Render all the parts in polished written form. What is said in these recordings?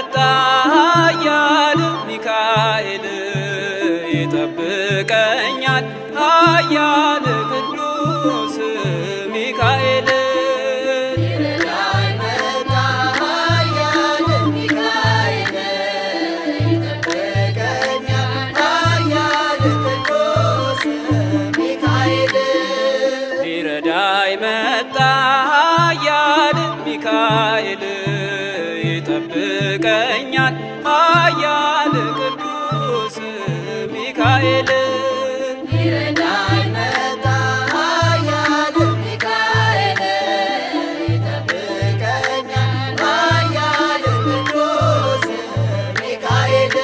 መጣ ኃያል ሚካኤል ይጠብቀኛል ኃያል ቅዱስ ሚካኤል ሚካኤል ይጠብቀኛል ኃያል ቅዱስ ሚካኤል ሊረዳኝ መጣ ኃያል ሚካኤል ይጠብቀኛል ኃያል ቅዱስ ሚካኤል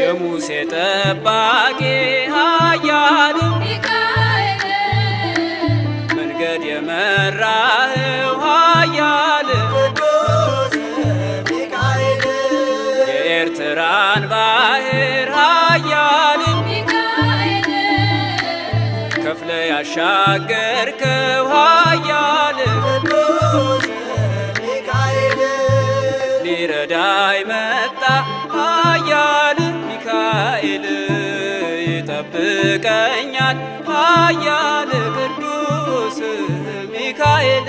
የሙሴ ጠባቂ ኃያል ሚካኤል መንገድ የመራኸው ኃያል ቅዱስ ሚካኤል የኤርትራን ባህር ኃያል ሚካኤል ከፍለ ያሻገርከው ኃያል ቅዱስ ሚካኤል ሊረዳኝ መጣ ኃያል ሚካኤል ይጠብቀኛል ኃያል ቅዱስ ሚካኤል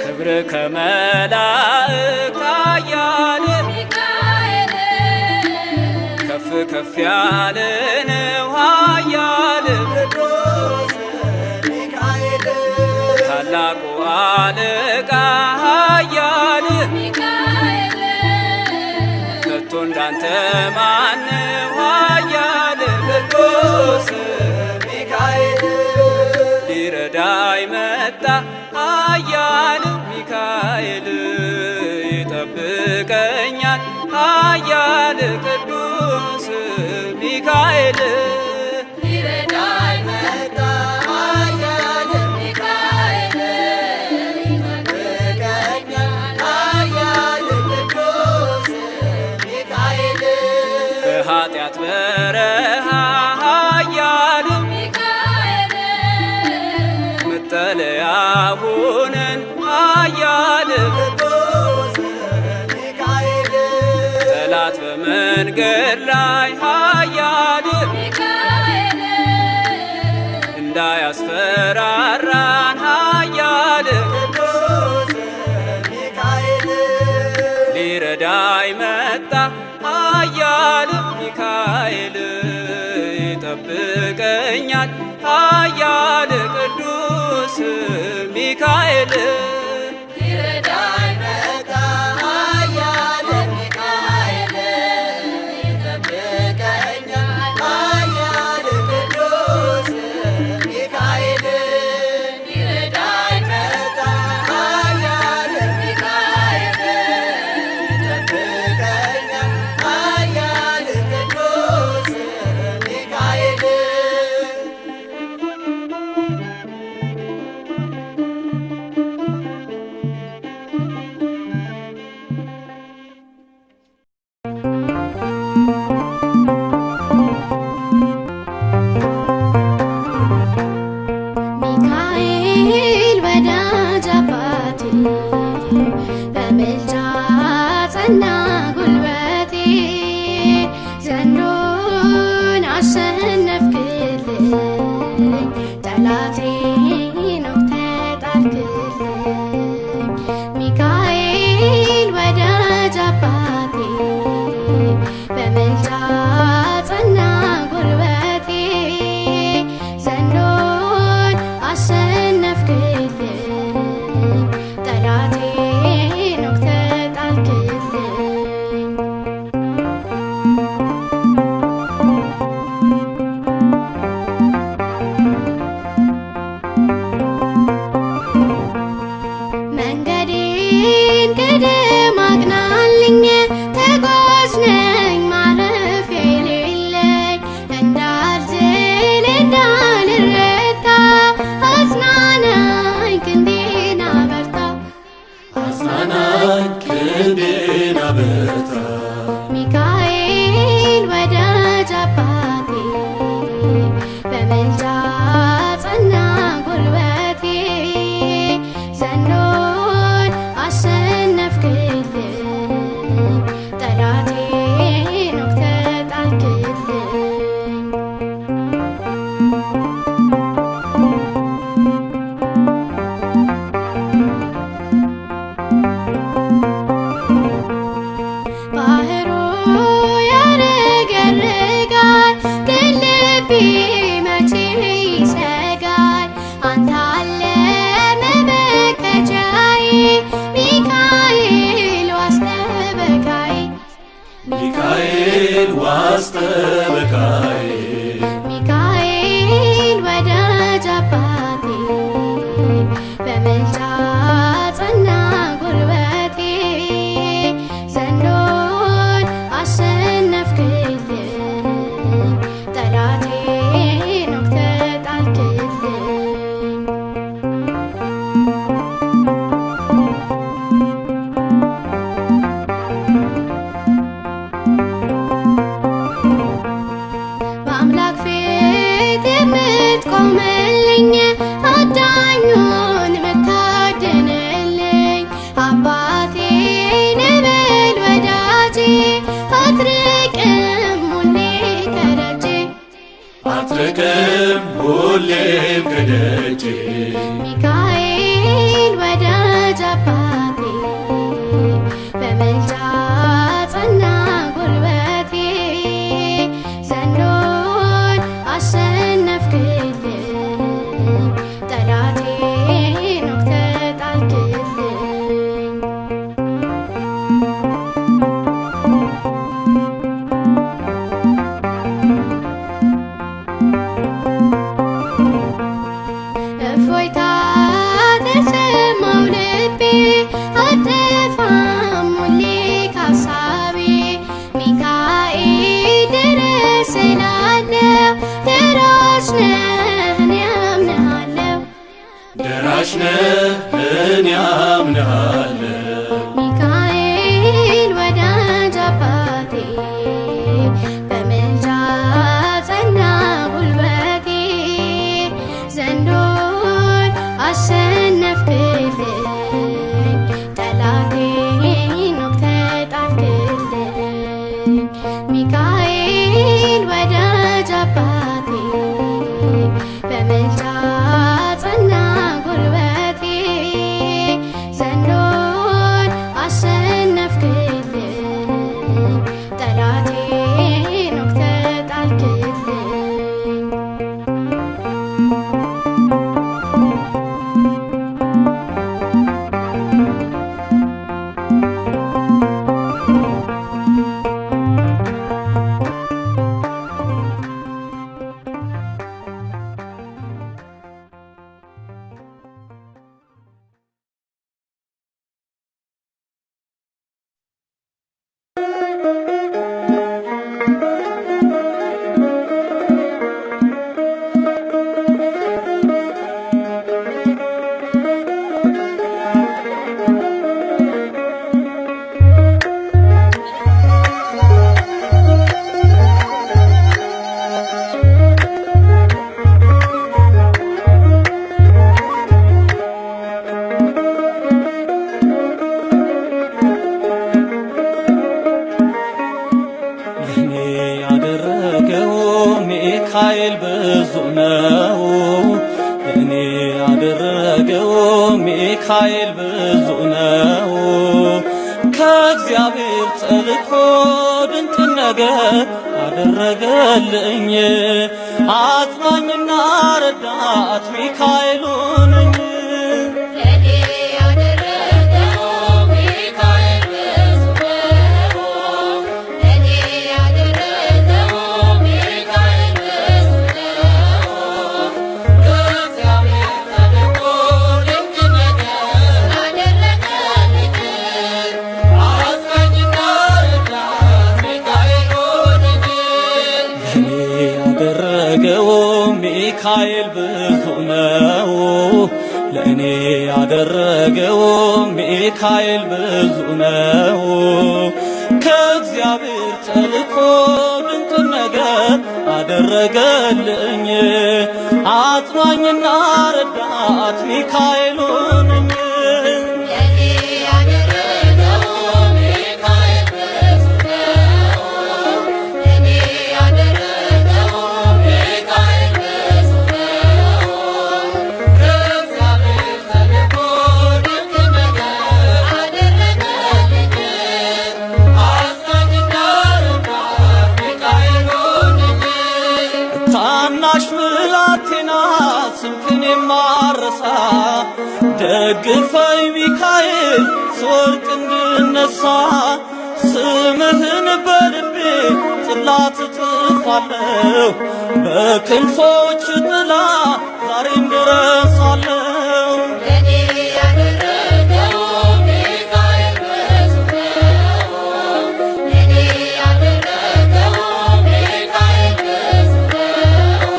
ክብር ከመላእክት ኃያል ሚካኤል ከፍ ከፍ ያለ ነው ኃያል ቅዱስ ሚካኤል ታላቁ አለቃ ኃያል ሚካኤል ከቶ እንዳንተ ማነው ኃያል ቅዱስ ሚካኤል ሊረዳኝ መጣ ኃያል ሚካኤል ይጠብቀኛል ኃያል ቅዱስ ሚካኤል ሊረዳኝ መጣ ኃያል ሚካኤል ይጠብቀኛል ኃያል ቅዱስ ሚካኤል በኃጢአት በረሃ ኃያል ሚካኤል መጠለያ ሁነን ኃያል ቅዱስ ሚካኤል ጠላት በመንገድ ላይ ኃያል ሚካኤል እንዳያስፈራራን ኃያል ቅዱስ ሚካኤል ሊረዳኝ መጣ ኃያል ሚካኤል ይጠብቀኛል ኃያል ቅዱስ ሚካኤል ሊረዳኝ መጣ ኃያል ሚካኤል ይጠብቀኛል ኃያል ቅዱስ ሚካኤል ሊረዳኝ መጣ ኃያል ሚካኤል ይጠብቀኛል ኃያል ቅዱስ ሚካኤል ዋስ ጠበቃዬ ሚካኤል ወዳጅ አባቴ በምልጃ ጸና ጉልበቴ ዘንዶን አሸነፍክልኝ ጠላቴን ወግተህ ጣልክልኝ በአምላክ ፊት የምትቆምልኝ አዳኙን የምታድንልኝ አባቴ ነህ በል ወዳጄ አትርቅም ሁሌ ከደጄ አትርቅም ሁሌም ከደጄ ሚካኤል ወዳጅ አባቴ በምልጃ ጸና ጉልበቴ ዘንዶን አሸነፍክልኝ ጠላቴን ወግተህ ጣልክልኝ እፎይታ ተሰማው ልቤ አጠፋም ሁሌ ካሳቤ ሚካኤል ድረስ እላለሁ ደራሽ ነህ እኔ አምንሃለሁ ደራሽ ነህ እኔ አምንሃለሁ ሚካኤል ወዳጅ አባቴ በምልጃ ጸና ጉልበቴ ዘንዶን አሸነፍክልኝ ጠላቴን ወግተህ ጣልክልኝ ሚካኤል ወዳጅ አባቴ በምልጃ ጸና ጉልበቴ ዘንዶን አሸነፍክልኝ ጠላቴን ወግተህ ጣልክልኝ ለእኔ ያደረገው ሚካኤል ብዙ ነው ለእኔ ያደረገው ሚካኤል ብዙ ነው ከእግዚአብሔር ተልኮ ድንቅ ነገር አደረገልኝ አጽናኝና ረዳት ሚካኤል ሆነኝ ለኔ ያደረገው ሚካኤል ብዙ ነው ለኔ ያደረገው ሚካኤል ብዙ ነው ከእግዚአብሔር ተልኮ ድንቅ ነገር አደረገልኝ አጽናኝና ረዳት ሚካኤል ሆነኝ ለእኔ ያደረገው ሚካኤል ብዙ ነው ለእኔ ያደረገው ሚካኤል ብዙ ነው ከእግዚአብሔር ተልኮ ድንቅ ነገር አደረገልኝ አጽናኝና ረዳት ሚካኤል ሆነኝ ለኔ ያደረገው ሚካኤል ብዙ ነው ለኔ ያደረገው ሚካኤል ብዙ ነው ከእግዚአብሔር ተልኮ ድንቅ ነገር አደረገልኝ አጽናኝና ረዳት ሚካኤል ሆነኝ ታናሽ ብላቴና ስምህን የማረሳ ደግፈኝ ሚካኤል ስወድቅ እንድነሳ ስምህን በልቤ ጽላት እጽፋለሁ በክንፎች ጥላ ዛሬም ድረሳለሁ። ለኔ ያደረገው ሚካኤል ብዙ ነው። ለኔ ያደረገው ሚካኤል ብዙ ነው።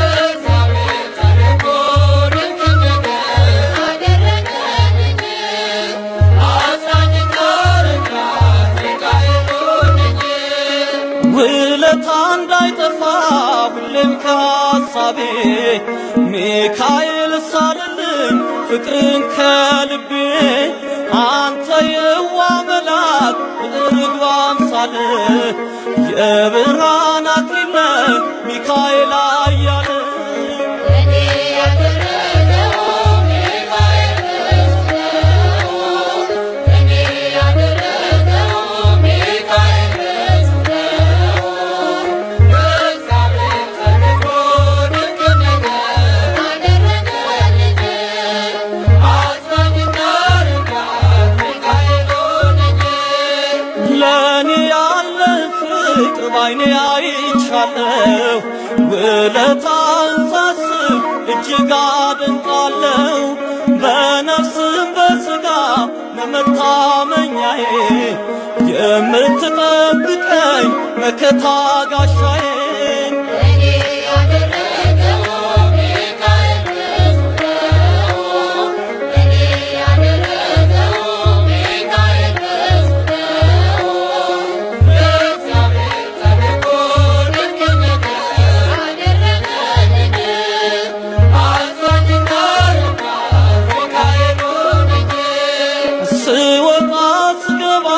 እግዚአብሔር ተልኮ ድንቅ ነገር አደረገልኝ። አጽናኝና ረዳት ሚካኤል ሆነኝ። ውለታ እንዳይጠፋ ሁሌም ከሐሳቤ ሚካኤል ሳልልኝ ፍቅርን ከልቤ አንተ የዋ መልአክ ርግብ አምሳል የብርሃን አክሊል ነህ ሚካኤል አያል ለኔ ያደረገው ሚካኤል ብዙ ነው። ለኔ ያደረገው ሚካኤል ብዙ ነው። እግዚአብሔር ተልኮ ድንቅ ነገር አደረገልኝ። አጽናኝና ረዳት ሚካኤል ሆነኝ። ለኔ ያለ ፍቅር ባይኔ አይቻለሁ ውለታን ሳስብ እጅግ አደንቃለሁ። በነፍስም በሥጋ ለመታመኛዬ የምትጠብቀኝ መከታ ጋሻዬ ለኔ ያደረገው ሚካኤል ብዙ ነው። ለኔ ያደረገው ሚካኤል ብዙ ነው። እግዚአብሔር ተልኮ ድንቅ ነገር አደረገልኝ። አጽናኝና ረዳት ሚካኤል ሆነኝ። ስወጣ ስገባ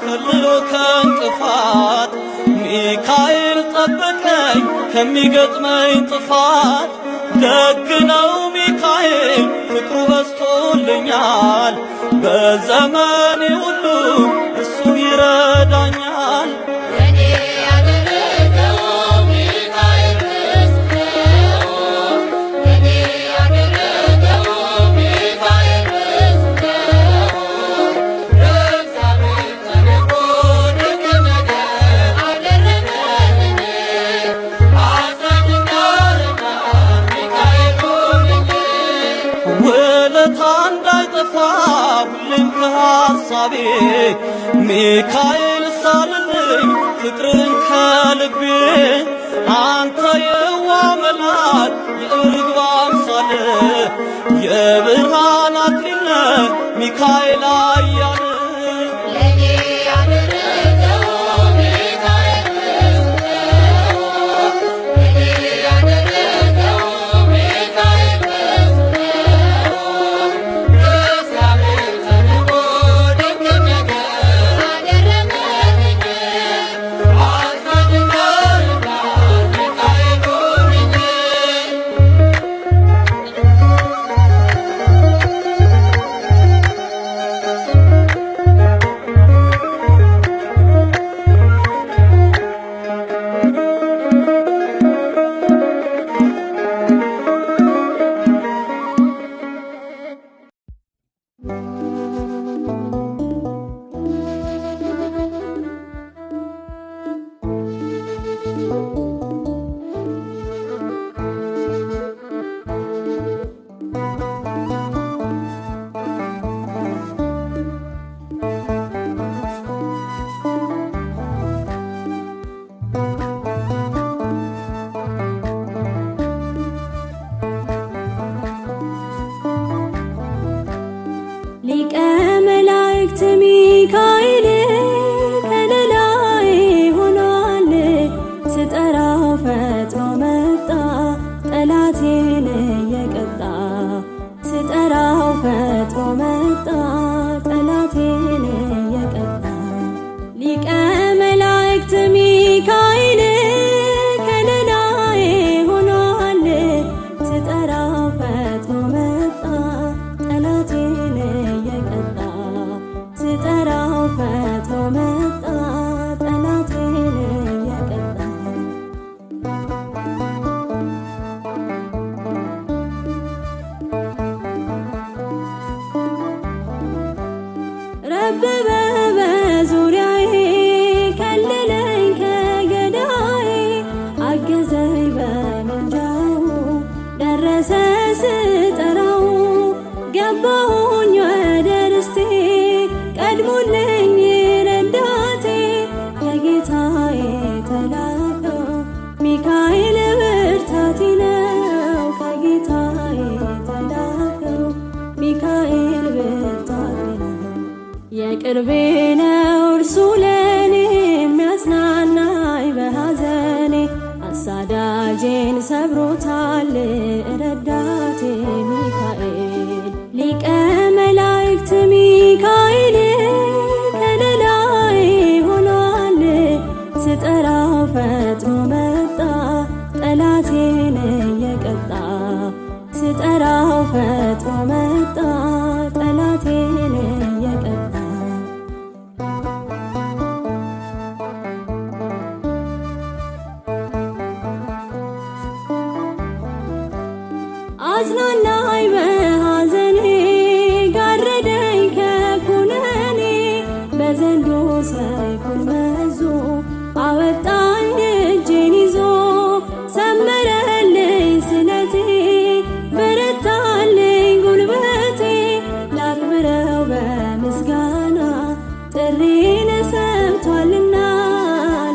ከልሎ ከእንቅፋት ሚካኤል ጠበቀኝ ከሚገጥመኝ ጥፋት። ደግ ነው ሚካኤል ፍቅሩ በዝቶልኛል በዘመኔ ሁሉ እሱ ይረዳኛል። ለኔ ያደረገው ሚካኤል ብዙ ነው። ለኔ ያደረገው ሚካኤል ብዙ ነው። እግዚአብሔር ተልኮ ድንቅ ነገር አደረገልኝ። አጽናኝና ረዳት ሚካኤል ሆነኝ። ውለታ እንዳይጠፋ ሁሌም ከሐሳቤ ሚካኤል ሳልልኝ ፍቅርን ከልቤ አንተ የዋ መልአክ የርግብ አምሳል የብርሃን አክሊል ነህ ሚካኤል አያል ለኔ ያደረገው ሚካኤል ብዙ ነው። ለኔ ያደረገው ሚካኤል ብዙ ነው። እግዚአብሔር ተልኮ ድንቅ ነገር አደረገልኝ። አጽናኝና ረዳት ሚካኤል ሆነኝ። ሊቀ መላእክት ሚካኤል ከለላዬ ሆኗል። ስጠራው ፈጥኖ መጣ ጠላቴን እየቀጣ። ስጠራው ፈጥኖ መጣ ጠላቴን እየቀጣ። ሊቀ መላእክት ሚካኤል ከለላዬ ሆኗል። ስጠራው ፈጥኖ መጣ ጠላቴን እየቀጣ። ስጠራው ፈጥኖ መጣ ጠላቴን እየቀጣ። ረበበ በዙሪያዬ አሳዳጄን ሰብሮታል ረዳቴ ሚካኤል ሊቀ መላእክት ሚካኤል ከለላይ ሆኗል ስጠራው ፈጥኖ መጣ ጠላቴን እየቀጣ ስጠራው ፈጥኖ መጣ ጠላቴን እየቀጣ አጽናናኝ በሐዘኔ ጋረደኝ ከኩነኔ በዘንዶ ሰይፉን መዞ አወጣኝ እጄን ይዞ ሰመረልኝ ስለቴ በረታልኝ ጉልበቴ ላክብረው በምስጋና ጥሪን ሰምቷልና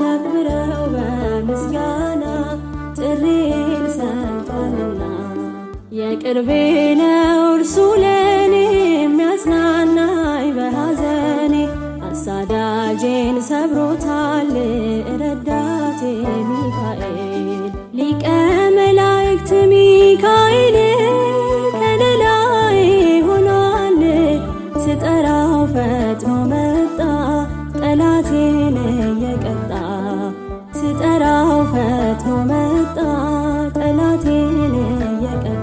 ላክብረው በምስጋና ጥሪን ሰምቷልና የቅርቤ ነው እርሱ ለኔ የሚያጽናናኝ በሐዘኔ አሳዳጄን ሰብሮታል ረዳቴ ሚካኤል ሊቀ መላእክት ሚካኤል ከለላይ ሆኗል ስጠራው ፈጥኖ መጣ ጠላቴን እየቀጣ ስጠራው ፈጥኖ መጣ ጠላቴን እየቀጣ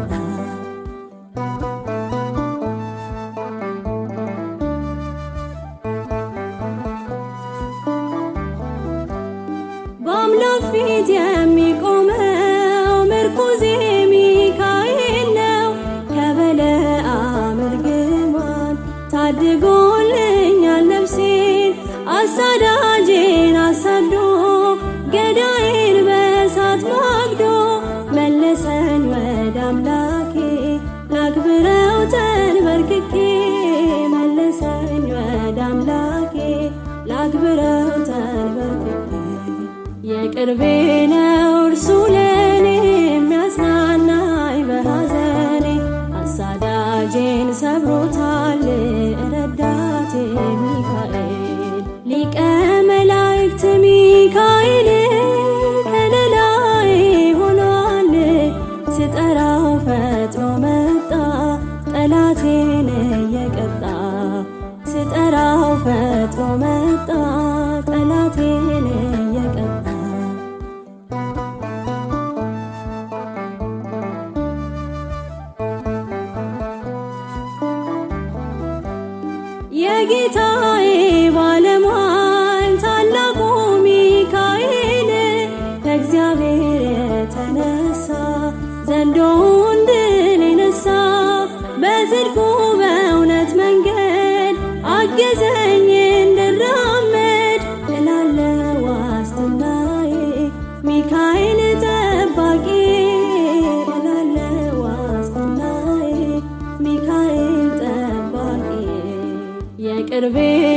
በአምላክ ፊት የሚቆመው ምርኩዜ ሚካኤል ነው ከበለዓም እርግማን ታድጎልኛል ነፍሴን አሳዳጄን አሳዶ ገዳይን በሳት ማግዶ መለሰኝ ወደ አምላኬ ላክብረው ተንበርክኬ መለሰኝ ወደ አምላኬ ላክብረው ተንበርክኬ የቅርቤ ነው እርሱ ለኔ የሚያጽናናኝ በሐዘኔ አሳዳጄን ሰብሮታል ረዳቴ ሚካኤል ሊቀ መላእክት ሚካኤል ከለላይ ሆኗል ስጠራው ፈጥኖ መጣ ጠላቴን እየቀጣ ስጠራው ፈጥኖ መጣ ጠላቴን እየቀጣ የጌታዬ ባለሟል ታላቁ ሚካኤል ከእግዚአብሔር የተነሳ ዘንዶውን ድል የነሳ በጽድቁ በእውነት መንገድ አገዘኝ እንድራመድ እላለሁ ዋስትናዬ ሚካኤል ጠባቂ እላለሁ ዋስትናዬ ሚካኤል ጠባቂ የቅርቤ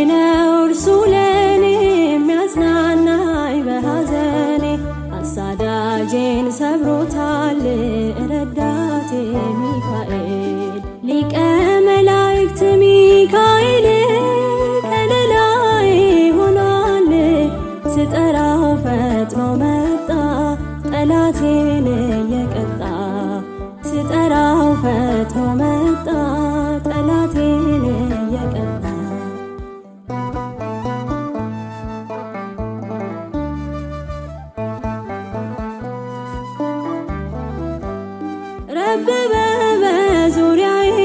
ነው እርሱ ለኔ የሚያጽናናኝ በሐዘኔ አሳዳጄን ሰብሮታል ረዳቴ ሚካኤል ሊቀ መላእክት ሚካኤል ከለላይ ሆኗል ስጠራው ፈጥኖ መጣ ጠላቴን እየቀጣ ስጠራው ፈጥኖ መጣ ጠላቴን እየቀጣ ረበበ በዙሪያዬ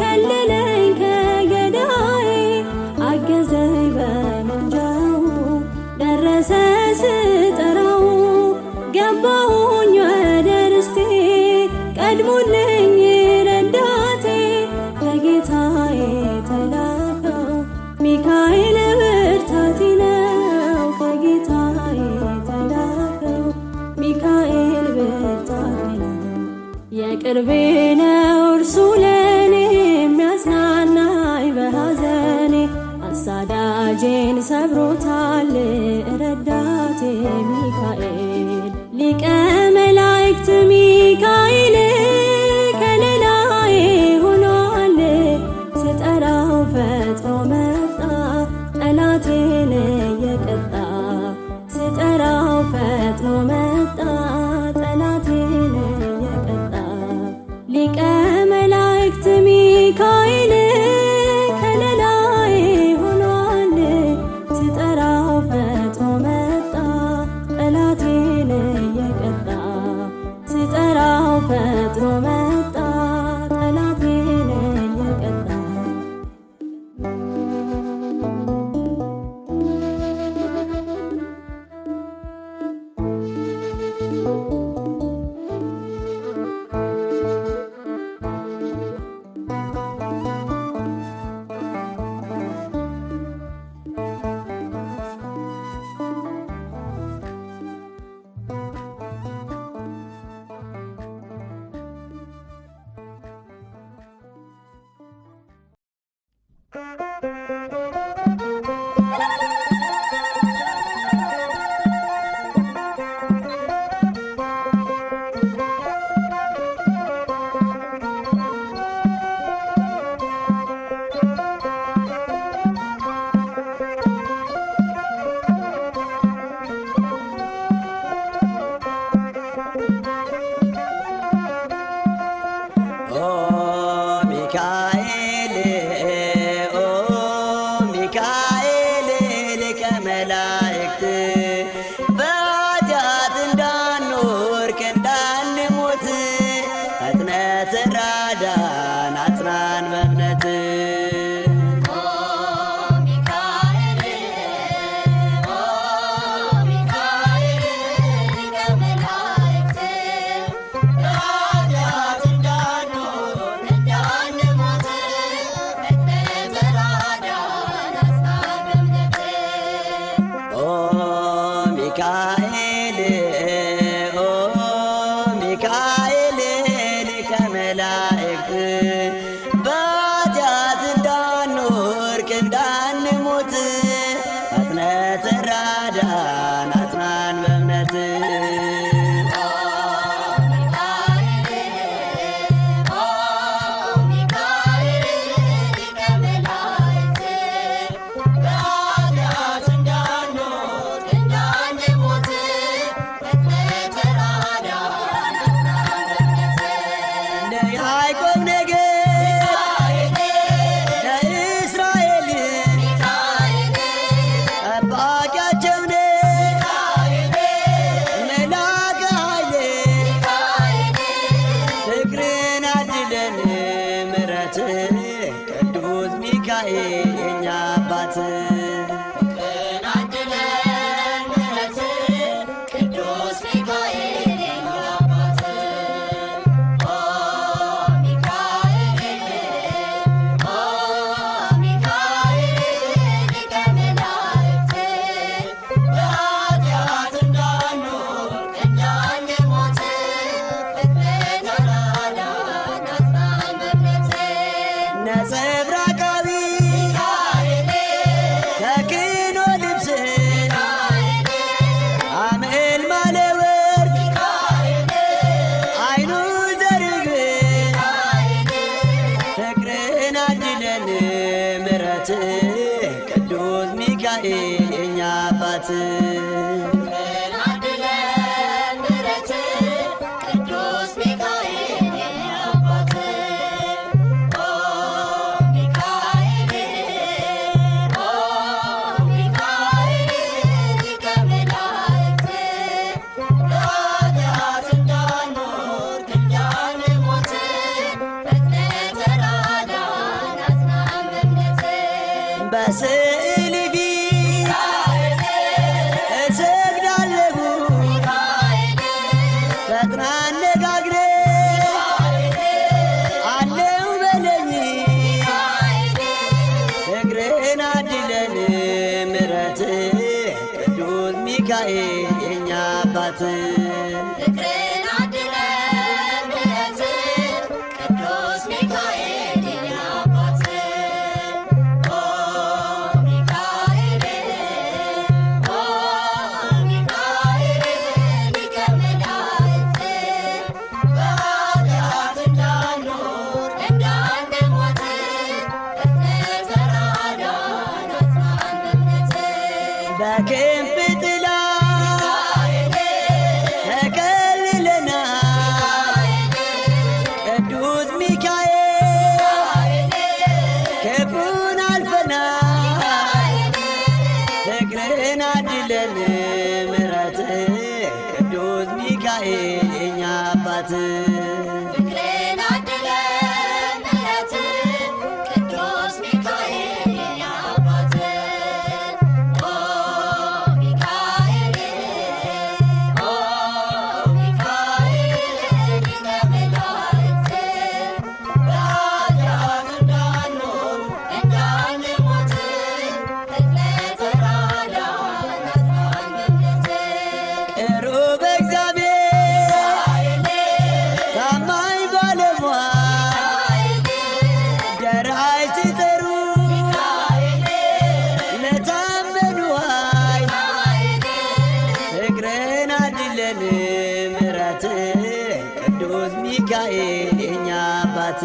ከለለኝ ከገዳዬ አገዘኝ በምልጃው ደረሰ ስጠራው ገባሁኝ ወደ ርስቴ ቀድሞልኝ ረዳቴ ከጌታዬ ተላከው ሚካኤል ብርታቴ ነው ከጌታዬ ተላከው ሚካኤል ብርታቴ ነው የቅርቤ ነው እርሱ ለኔ የሚያጽናናኝ በሐዘኔ አሳዳጄን ሰብሮታል ረዳቴ ሚካኤል ሊቀ መላእክት ሚካኤል ከለላይ ሆኗል ስጠራው ፈጥኖ መጣ ጠላቴን እየቀጣ ስጠራው ፈጥኖ መጣ ቅዱስ ሚካኤል የኛ አባት በስዕል ፊት እሰግዳለሁ ፈጥና አነጋግሬ አለው በለኝ እግርን አድለን ምሕረት ቅዱስ ሚካኤል የኛ አባት በክንፍ ጥላ ተከልለናል ቅዱስ ሚካኤል ክፉን አልፈናል ፍቅርን አድለን ምሕረት ቅዱስ ሚካኤል የኛ አባት ምሕረት ቅዱስ ሚካኤል የኛ አባት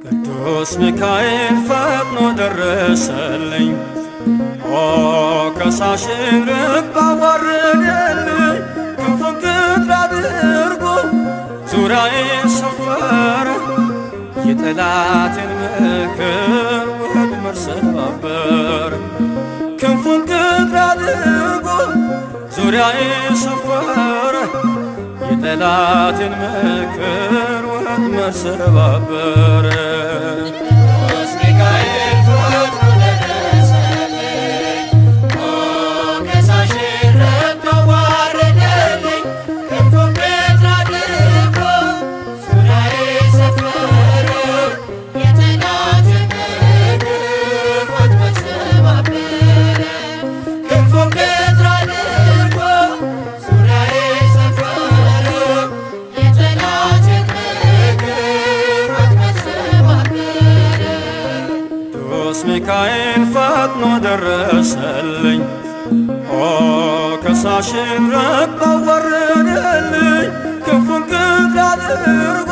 ቅዱስ ሚካኤል ፈጥኖ ደረሰልኝ ከሳሽን ልብ አዋረደልኝ ክንፉን ቅጥር አድርጎ ዙሪያዬን ሰፈረ የጠላቴን ወጥመድ ሰባበር። ክንፉን ቅጥር አድርጎ ዙሪያዬ ሰፈረ የጠላቴን ምክር ወጥመድ ሰባበር። ቅዱስ ሚካኤል ፈጥኖ ደረሰልኝ ከሳሽን ረግጦ ዋረደልኝ። ክንፉን ቅጥር አድርጎ ዙሪያዬ ሰፈረ የጠላቴን ምክር ወጥመድ ሰባበር። ክንፉን ቅጥር አድርጎ ዙሪያዬ ሰፈረ የጠላቴን ምክር ወጥመድ ሰባበር። ቅዱስ ሚካኤል ፈጥኖ ደረሰልኝ ከሳሽን ረግጦ አዋረደልኝ። ክንፉን ቅጥር አድርጎ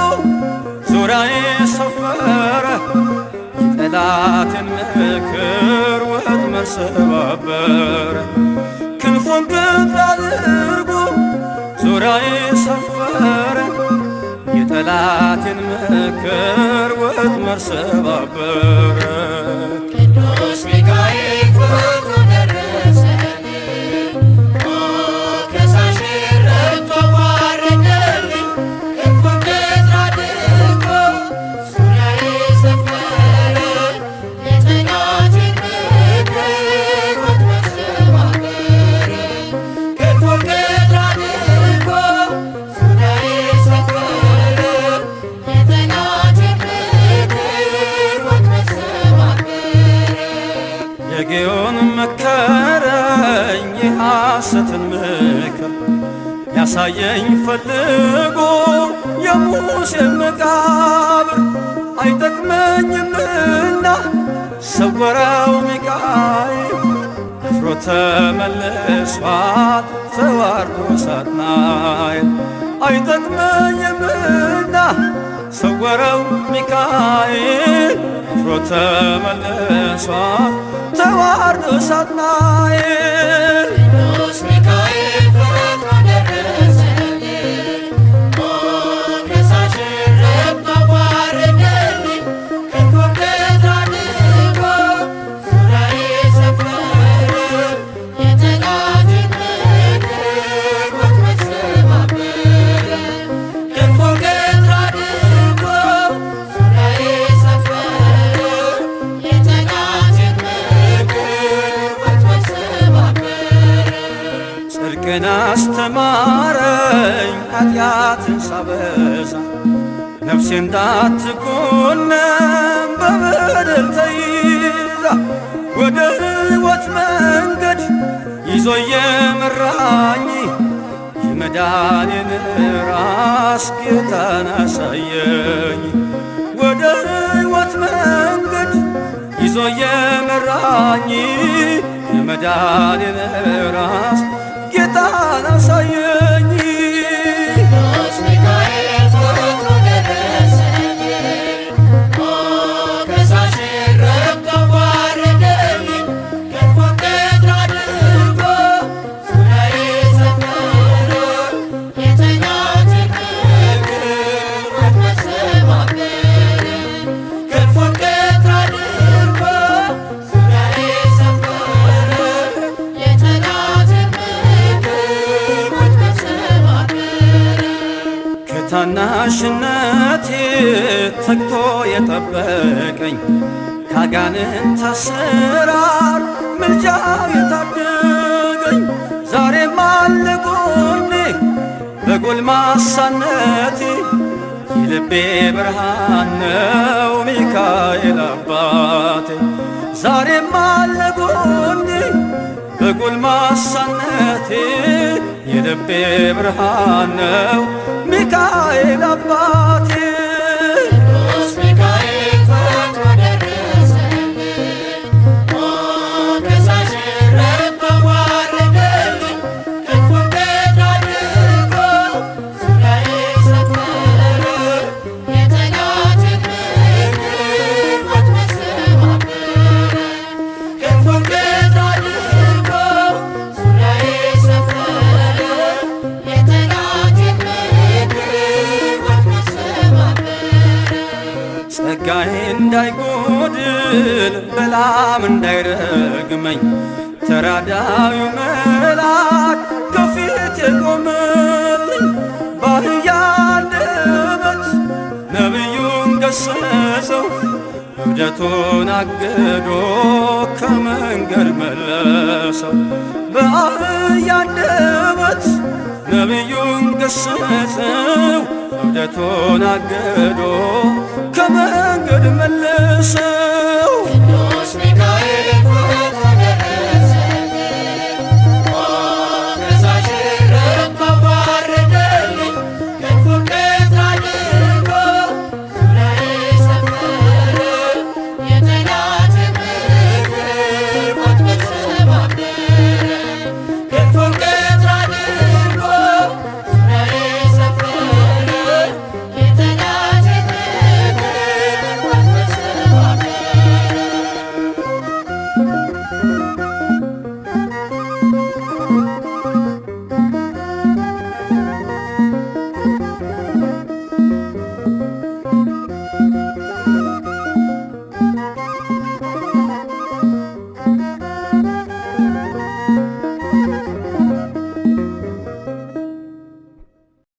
ዙሪያዬ ሰፈረ የጠላቴን ምክር ወጥመድ ሰባበር። ክንፉን ቅጥር አድርጎ ዙሪያዬ ሰፈረ የጠላቴን ምክር ወጥመድ ሰባበር። ቅዱስ ሚካኤል ፈጥኖ ደረሰልኝ ከሳሽን ረግጦ አዋረደልኝ። ክንፉን ቅጥር አድርጎ ዙሪያዬ ሰፈረ የጠላቴን ምክር ወጥመድ ሰባበር። ክንፉን ቅጥር አድርጎ ዙሪያዬ ሰፈረ የጠላቴን ምክር ወጥመድ ሰባበር። የጌዮን መከረኝ የሐሰትን ምክር ያሳየኝ ፈልጎ የሙሴን መቃብር አይጠቅመኝምና ሰወረው ሚካኤል አፍሮ ተመልሷል ተዋርዶ ሳጥናኤል። አይጠቅመኝምና ሰወረው ሚካኤል አፍሮ ተመልሷል ተዋርዶ ሳጥናኤል። ቅዱስ ሚካኤል ፈጥኖ ደረሰልኝ ከሳሽን ረግጦ አዋረደልኝ። ክንፉን ቅጥር አድርጎ ዙሪያዬ ሰፈረ የጠላቴን ምክር ወጥመድ ሰባበር። ክንፉን ቅጥር አድርጎ ዙሪያዬ ሰፈረ የጠላቴን ምክር ወጥመድ ሰባበር። ጽድቅን አስተማረኝ ኃጢአትን ሳበዛ ነፍሴ እንዳትኮነን በበደል ተይዛ ወደ ሕይወት መንገድ ይዞ የመራኝ የመዳኔን ራስ ጌታን አሳየኝ። ወደ ሕይወት መንገድ ይዞ የመራኝ የመዳኔን ራስ ጌታን አሳየኝ። ቅዱስ ሚካኤል ፈጥኖ ደረሰልኝ ከሳሽን ረግጦ አዋረደልኝ። ክንፉን ቅጥር አድርጎ ዙሪያዬ ሰፈረ የጠላቴን ምክር ወጥመድ ሰባበር። ክንፉን ቅጥር አድርጎ ዙሪያዬ ሰፈረ የጠላቴን ምክር ወጥመድ ሰባበር። ከታናሽነቴ ተግቶ የጠበቀኝ ካጋንንት አሰራር ምልጃው የታደገኝ ዛሬም አለ ጎኔ በጎልማሳነቴ የልቤ ብርሃን ነው ሚካኤል አባቴ። ዛሬም አለ ጎኔ በጎልማሳነቴ የልቤ ብርሃን ነው ሚካኤል አባቴ። ቅዱስ ሚካኤል ፈጥኖ ደረሰልኝ ከሳሽን ረግጦ አዋረደልኝ። ክንፉን ቅጥር አድርጎ ዙሪያዬ ሰፈረ የጠላቴን ምክር ወጥመድ ሰባበር። ክንፉን ቅጥር አድርጎ ዙሪያዬ ሰፈረ የጠላቴን ምክር ወጥመድ ሰባበር። ድል በላም እንዳይረግመኝ ተራዳዩ መልአክ ከፊት የቆመልኝ በአህያ አንደበት ነቢዩን ገሰጸው እብደቱን አግዶ ከመንገድ መለሰው። በአህያ አንደበት ነቢዩን ገሰጸው እብደቱን አግዶ ከመንገድ መለሰው።